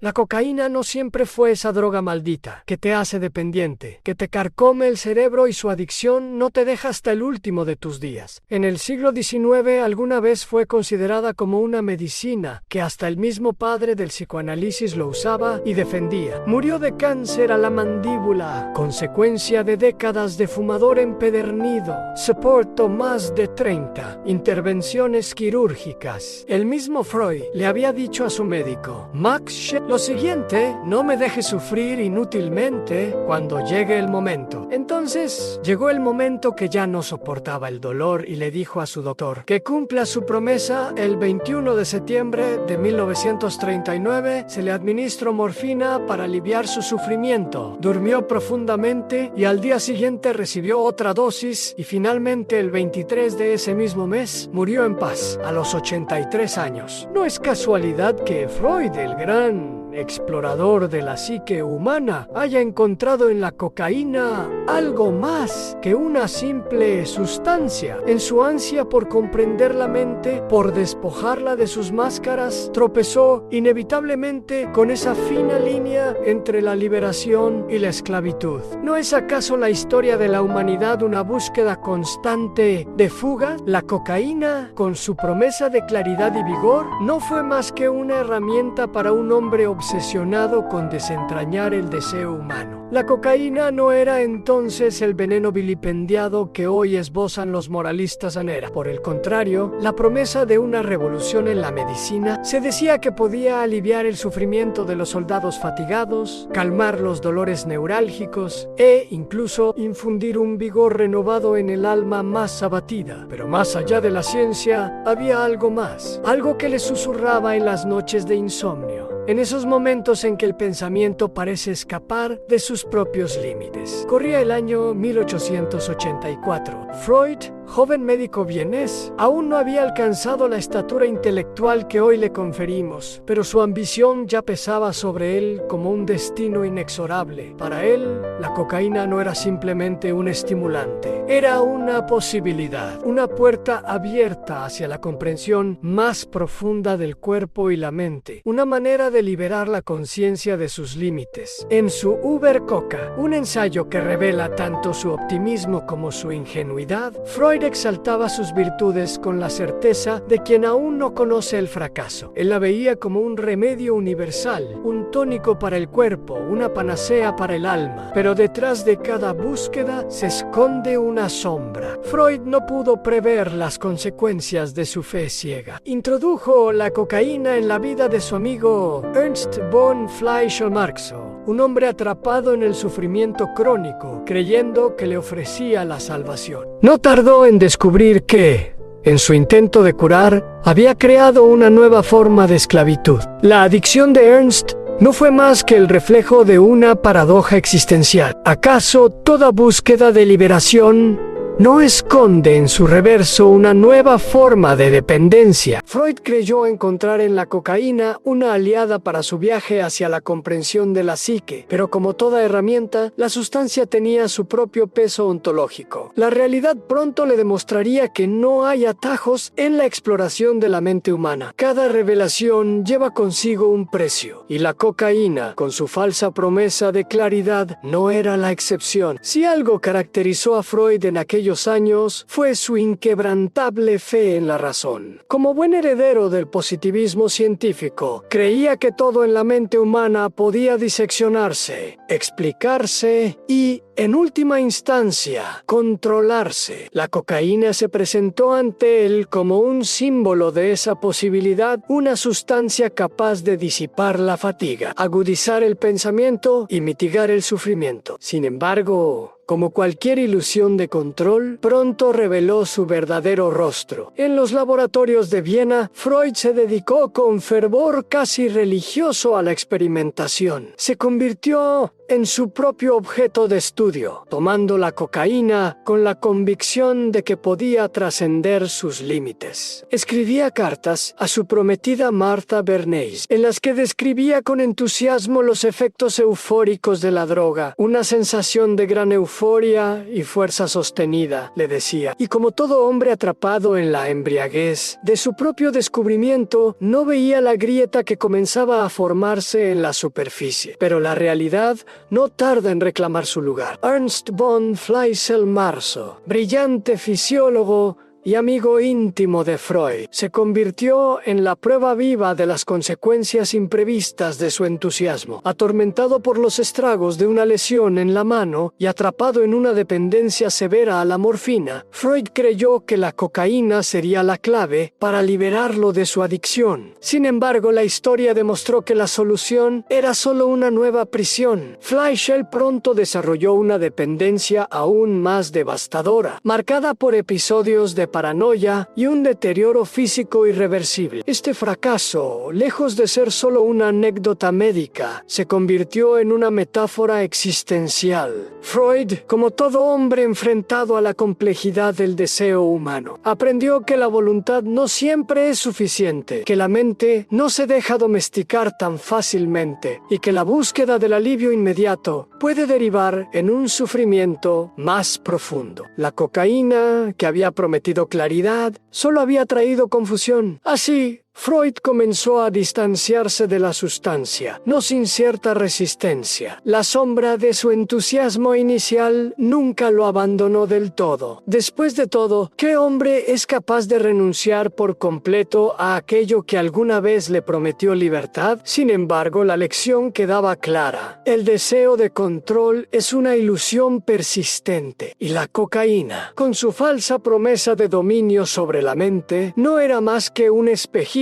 La cocaína no siempre fue esa droga maldita que te hace dependiente, que te carcome el cerebro y su adicción no te deja hasta el último de tus días. En el siglo XIX alguna vez fue considerada como una medicina que hasta el mismo padre del psicoanálisis lo usaba y defendía. Murió de cáncer a la mandíbula, consecuencia de décadas de fumador empedernido. Soportó más de 30 intervenciones quirúrgicas. El mismo Freud le había dicho a su médico, Max, lo siguiente, no me dejes sufrir inútilmente cuando llegue el momento. Entonces, llegó el momento que ya no soportaba el dolor y le dijo a su doctor que cumpla su promesa. El 21 de septiembre de 1939 se le administró morfina para aliviar su sufrimiento. Durmió profundamente y al día siguiente recibió otra dosis y finalmente el 23 de ese mismo mes murió en paz a los 83 años. No es casualidad que Freud, el gran explorador de la psique humana, haya encontrado en la cocaína algo más que una simple sustancia. En su ansia por comprender la mente, por despojarla de sus máscaras, tropezó inevitablemente con esa fina línea entre la liberación y la esclavitud. ¿No es acaso la historia de la humanidad una búsqueda constante de fuga? La cocaína, con su promesa de claridad y vigor, no fue más que una herramienta para un hombre obsesionado con desentrañar el deseo humano. La cocaína no era entonces el veneno vilipendiado que hoy esbozan los moralistas anera. Por el contrario, la promesa de una revolución en la medicina se decía que podía aliviar el sufrimiento de los soldados fatigados, calmar los dolores neurálgicos e incluso infundir un vigor renovado en el alma más abatida. Pero más allá de la ciencia, había algo más, algo que le susurraba en las noches de insomnio. En esos momentos en que el pensamiento parece escapar de sus propios límites. Corría el año 1884. Freud, joven médico vienés, aún no había alcanzado la estatura intelectual que hoy le conferimos, pero su ambición ya pesaba sobre él como un destino inexorable. Para él, la cocaína no era simplemente un estimulante, era una posibilidad, una puerta abierta hacia la comprensión más profunda del cuerpo y la mente, una manera de liberar la conciencia de sus límites. En su Über Coca, un ensayo que revela tanto su optimismo como su ingenuidad, Freud exaltaba sus virtudes con la certeza de quien aún no conoce el fracaso. Él la veía como un remedio universal, un tónico para el cuerpo, una panacea para el alma. Pero detrás de cada búsqueda se esconde una sombra. Freud no pudo prever las consecuencias de su fe ciega. Introdujo la cocaína en la vida de su amigo Ernst von Fleischer-Marxo, un hombre atrapado en el sufrimiento crónico, creyendo que le ofrecía la salvación. No tardó en descubrir que, en su intento de curar, había creado una nueva forma de esclavitud. La adicción de Ernst no fue más que el reflejo de una paradoja existencial. ¿Acaso toda búsqueda de liberación no esconde en su reverso una nueva forma de dependencia? Freud creyó encontrar en la cocaína una aliada para su viaje hacia la comprensión de la psique, pero como toda herramienta, la sustancia tenía su propio peso ontológico. La realidad pronto le demostraría que no hay atajos en la exploración de la mente humana. Cada revelación lleva consigo un precio, y la cocaína, con su falsa promesa de claridad, no era la excepción. Si algo caracterizó a Freud en aquellos años fue su inquebrantable fe en la razón. Como buen heredero del positivismo científico, creía que todo en la mente humana podía diseccionarse, explicarse y, en última instancia, controlarse. La cocaína se presentó ante él como un símbolo de esa posibilidad, una sustancia capaz de disipar la fatiga, agudizar el pensamiento y mitigar el sufrimiento. Sin embargo, como cualquier ilusión de control, pronto reveló su verdadero rostro. En los laboratorios de Viena, Freud se dedicó con fervor casi religioso a la experimentación. Se convirtió en su propio objeto de estudio, tomando la cocaína con la convicción de que podía trascender sus límites. Escribía cartas a su prometida Martha Bernays, en las que describía con entusiasmo los efectos eufóricos de la droga, una sensación de gran euforia euforia y fuerza sostenida, le decía. Y como todo hombre atrapado en la embriaguez de su propio descubrimiento, no veía la grieta que comenzaba a formarse en la superficie. Pero la realidad no tarda en reclamar su lugar. Ernst von Fleischl-Marso, brillante fisiólogo y amigo íntimo de Freud, se convirtió en la prueba viva de las consecuencias imprevistas de su entusiasmo. Atormentado por los estragos de una lesión en la mano y atrapado en una dependencia severa a la morfina, Freud creyó que la cocaína sería la clave para liberarlo de su adicción. Sin embargo, la historia demostró que la solución era solo una nueva prisión. Fleischl pronto desarrolló una dependencia aún más devastadora, marcada por episodios de paranoia y un deterioro físico irreversible. Este fracaso, lejos de ser solo una anécdota médica, se convirtió en una metáfora existencial. Freud, como todo hombre enfrentado a la complejidad del deseo humano, aprendió que la voluntad no siempre es suficiente, que la mente no se deja domesticar tan fácilmente y que la búsqueda del alivio inmediato puede derivar en un sufrimiento más profundo. La cocaína, que había prometido claridad, solo había traído confusión. Así, Freud comenzó a distanciarse de la sustancia, no sin cierta resistencia. La sombra de su entusiasmo inicial nunca lo abandonó del todo. Después de todo, ¿qué hombre es capaz de renunciar por completo a aquello que alguna vez le prometió libertad? Sin embargo, la lección quedaba clara. El deseo de control es una ilusión persistente, y la cocaína, con su falsa promesa de dominio sobre la mente, no era más que un espejismo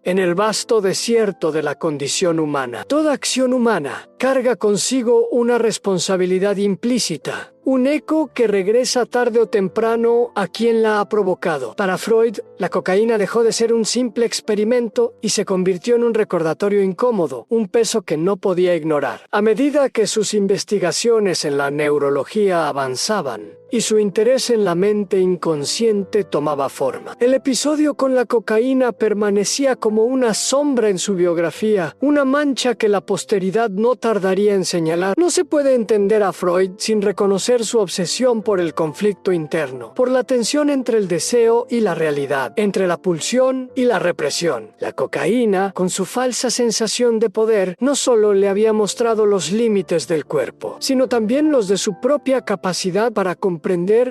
en el vasto desierto de la condición humana. Toda acción humana carga consigo una responsabilidad implícita, un eco que regresa tarde o temprano a quien la ha provocado. Para Freud, la cocaína dejó de ser un simple experimento y se convirtió en un recordatorio incómodo, un peso que no podía ignorar. A medida que sus investigaciones en la neurología avanzaban y su interés en la mente inconsciente tomaba forma, el episodio con la cocaína permanecía como una sombra en su biografía, una mancha que la posteridad no tardaría en señalar. No se puede entender a Freud sin reconocer su obsesión por el conflicto interno, por la tensión entre el deseo y la realidad, entre la pulsión y la represión. La cocaína, con su falsa sensación de poder, no solo le había mostrado los límites del cuerpo, sino también los de su propia capacidad para comprender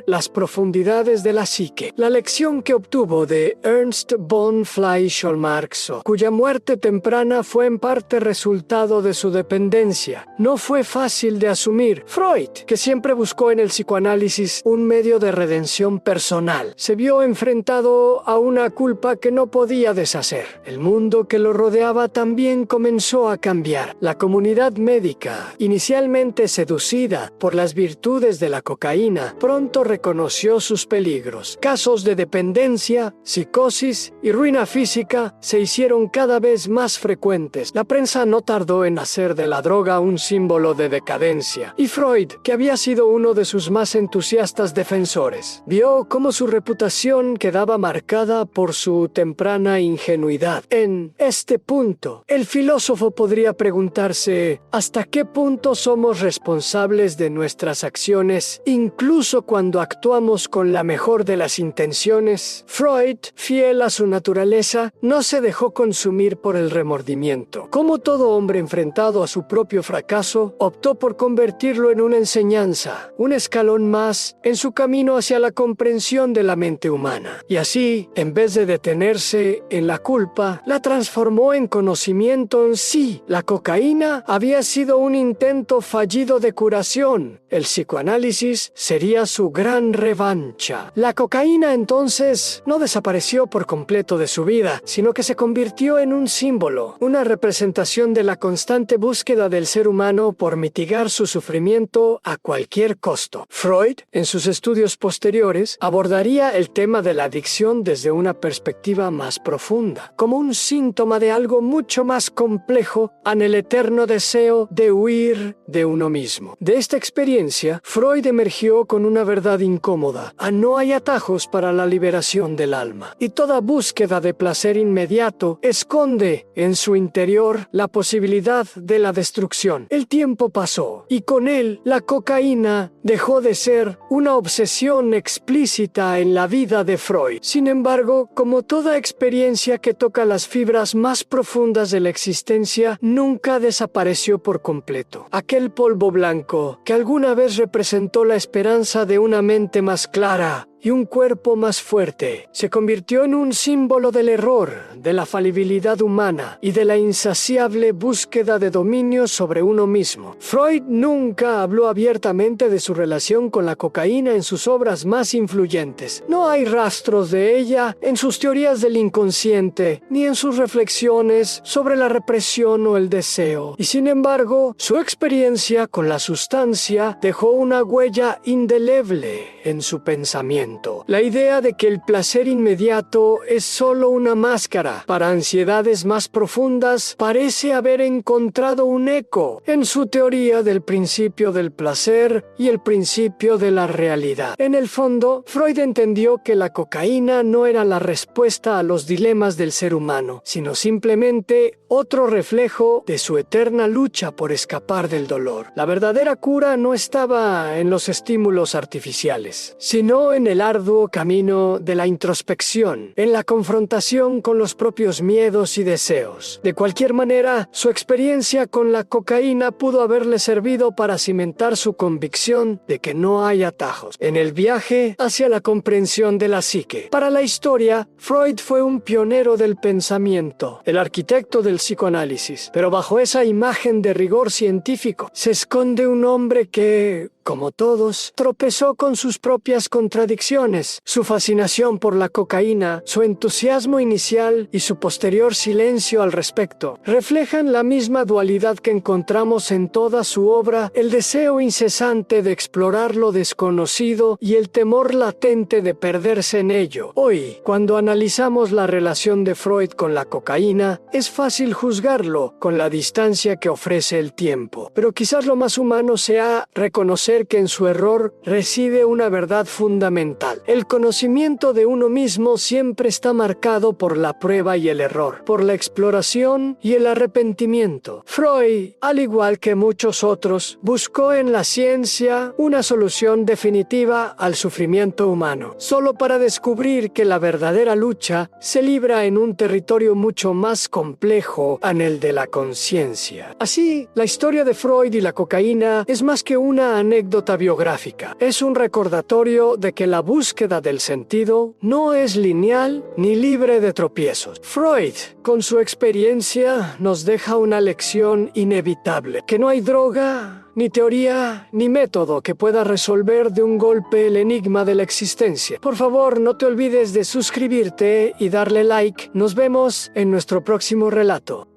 las profundidades de la psique. La lección que obtuvo de Ernst von Fleischl-Marso, cuya muerte temprana fue en parte resultado de su dependencia, no fue fácil de asumir. Freud, que siempre buscó en el psicoanálisis un medio de redención personal, se vio enfrentado a una culpa que no podía deshacer. El mundo que lo rodeaba también comenzó a cambiar. La comunidad médica, inicialmente seducida por las virtudes de la cocaína, pronto reconoció sus peligros. Casos de dependencia, psicosis y ruina física se hicieron cada vez más frecuentes. La prensa no tardó en hacer de la droga un símbolo de decadencia, y Freud, que había sido uno de sus más entusiastas defensores, vio cómo su reputación quedaba marcada por su temprana ingenuidad. En este punto, el filósofo podría preguntarse ¿hasta qué punto somos responsables de nuestras acciones, incluso cuando actuamos con la mejor de las intenciones? Freud, fiel a su naturaleza, no se dejó consumir por el remordimiento. Como todo hombre enfrentado a su propio fracaso, optó por convertirlo en una enseñanza, un escalón más en su camino hacia la comprensión de la mente humana. Y así, en vez de detenerse en la culpa, la transformó en conocimiento en sí. La cocaína había sido un intento fallido de curación. El psicoanálisis sería su gran revancha. La cocaína entonces no desapareció por completo de su vida, sino que se convirtió en un símbolo, una representación de la constante búsqueda del ser humano por mitigar su sufrimiento a cualquier costo. Freud, en sus estudios posteriores, abordaría el tema de la adicción desde una perspectiva más profunda, como un síntoma de algo mucho más complejo en el eterno deseo de huir de uno mismo. De esta experiencia, Freud emergió con una verdad incómoda: no hay atajos para la liberación del alma, y toda búsqueda de placer inmediato esconde en su interior la posibilidad de la destrucción. El tiempo pasó, y con él la cocaína dejó de ser una obsesión explícita en la vida de Freud. Sin embargo, como toda experiencia que toca las fibras más profundas de la existencia, nunca desapareció por completo. Aquel polvo blanco que alguna vez representó la esperanza de una mente más clara y un cuerpo más fuerte, se convirtió en un símbolo del error, de la falibilidad humana y de la insaciable búsqueda de dominio sobre uno mismo. Freud nunca habló abiertamente de su relación con la cocaína en sus obras más influyentes. No hay rastros de ella en sus teorías del inconsciente, ni en sus reflexiones sobre la represión o el deseo. Y sin embargo, su experiencia con la sustancia dejó una huella indeleble en su pensamiento. La idea de que el placer inmediato es solo una máscara para ansiedades más profundas parece haber encontrado un eco en su teoría del principio del placer y el principio de la realidad. En el fondo, Freud entendió que la cocaína no era la respuesta a los dilemas del ser humano, sino simplemente otro reflejo de su eterna lucha por escapar del dolor. La verdadera cura no estaba en los estímulos artificiales, sino en el arduo camino de la introspección, en la confrontación con los propios miedos y deseos. De cualquier manera, su experiencia con la cocaína pudo haberle servido para cimentar su convicción de que no hay atajos en el viaje hacia la comprensión de la psique. Para la historia, Freud fue un pionero del pensamiento, el arquitecto del psicoanálisis, pero bajo esa imagen de rigor científico se esconde un hombre que, como todos, tropezó con sus propias contradicciones. Su fascinación por la cocaína, su entusiasmo inicial y su posterior silencio al respecto reflejan la misma dualidad que encontramos en toda su obra: el deseo incesante de explorar lo desconocido y el temor latente de perderse en ello. Hoy, cuando analizamos la relación de Freud con la cocaína, es fácil juzgarlo con la distancia que ofrece el tiempo, pero quizás lo más humano sea reconocer que en su error reside una verdad fundamental. El conocimiento de uno mismo siempre está marcado por la prueba y el error, por la exploración y el arrepentimiento. Freud, al igual que muchos otros, buscó en la ciencia una solución definitiva al sufrimiento humano, solo para descubrir que la verdadera lucha se libra en un territorio mucho más complejo, en el de la conciencia. Así, la historia de Freud y la cocaína es más que una anécdota biográfica. Es un recordatorio de que la búsqueda del sentido no es lineal ni libre de tropiezos. Freud, con su experiencia, nos deja una lección inevitable: que no hay droga, ni teoría, ni método que pueda resolver de un golpe el enigma de la existencia. Por favor, no te olvides de suscribirte y darle like. Nos vemos en nuestro próximo relato.